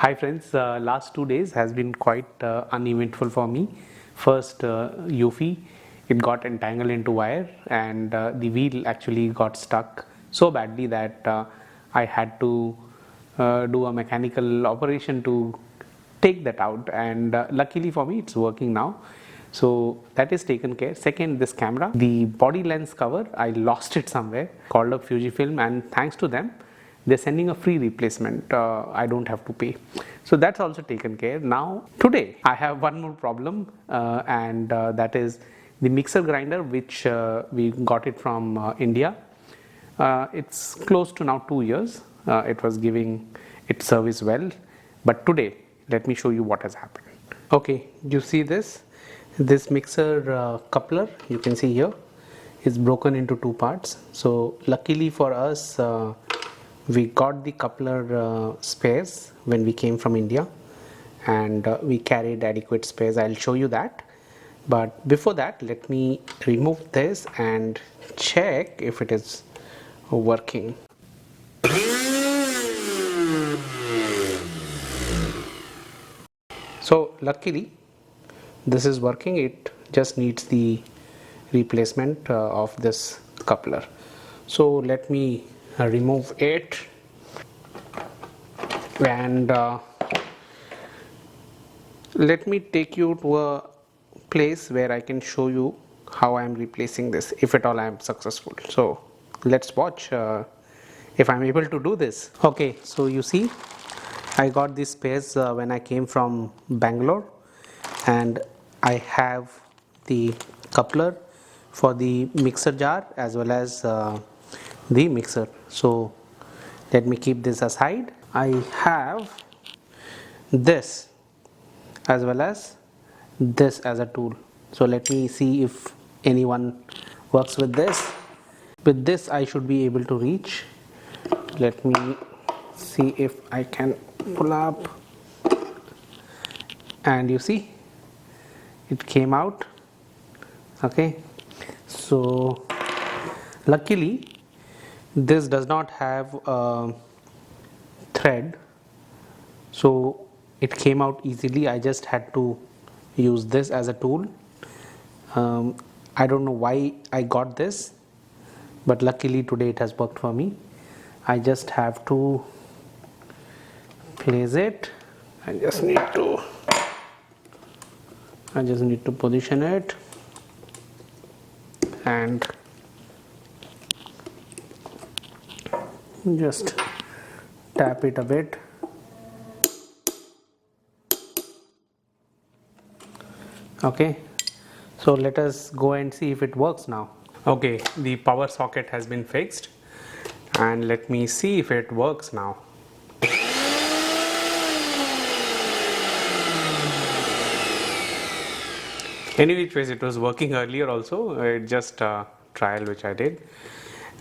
Hi friends, last 2 days has been quite uneventful for me. First, Yuffie, it got entangled into wire and the wheel actually got stuck so badly that I had to do a mechanical operation to take that out, and luckily for me it's working now. So that is taken care. Second, this camera, the body lens cover, I lost it somewhere, called up Fujifilm, and thanks to them they're sending a free replacement. I don't have to pay, so that's also taken care. Now today I have one more problem, and that is the mixer grinder, which we got it from India. It's close to now 2 years. It was giving its service well, but today let me show you what has happened. Okay, you see this mixer coupler, you can see here, is broken into two parts. So luckily for us, we got the coupler spares when we came from India, and we carried adequate spares. I'll show you that, but before that let me remove this and check if it is working. So luckily this is working. It just needs the replacement of this coupler. So let me remove it, and let me take you to a place where I can show you how I am replacing this, if at all I am successful. So let's watch if I am able to do this. Okay, so you see I got these spares when I came from Bangalore, and I have the coupler for the mixer jar as well as the mixer. So let me keep this aside. I have this as well as this as a tool. So let me see if anyone works with this. With this I should be able to reach. Let me see if I can pull up, and you see it came out. Okay, so luckily this does not have a thread, so it came out easily. I just had to use this as a tool. I don't know why I got this, but luckily today it has worked for me. I just have to place it. I just need to position it and just tap it a bit. Okay, so let us go and see if it works now. Okay, the power socket has been fixed, and let me see if it works now. Any which ways, it was working earlier also. It just a trial which I did,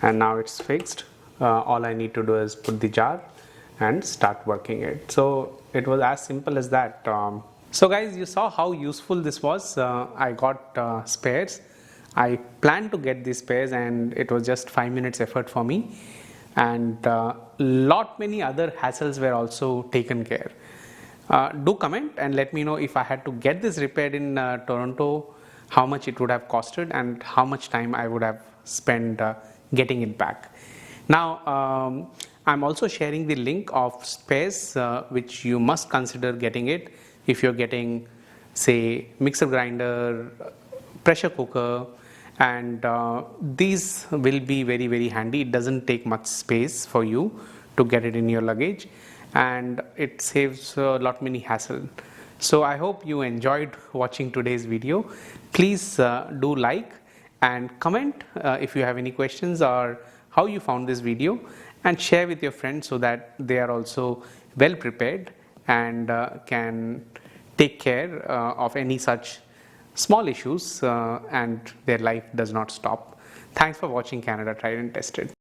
and now it's fixed. All I need to do is put the jar and start working it. So it was as simple as that. So guys, you saw how useful this was. I got spares. I planned to get these spares, and it was just 5 minutes effort for me, and lot many other hassles were also taken care. Do comment and let me know if I had to get this repaired in Toronto, how much it would have costed and how much time I would have spent getting it back. Now I'm also sharing the link of spares which you must consider getting it if you're getting, say, mixer grinder, pressure cooker, and these will be very handy. It doesn't take much space for you to get it in your luggage, and it saves a lot many hassle. So I hope you enjoyed watching today's video. Please do like and comment if you have any questions or how you found this video, and share with your friends so that they are also well prepared and can take care of any such small issues and their life does not stop. Thanks for watching Canada Tried and Tested.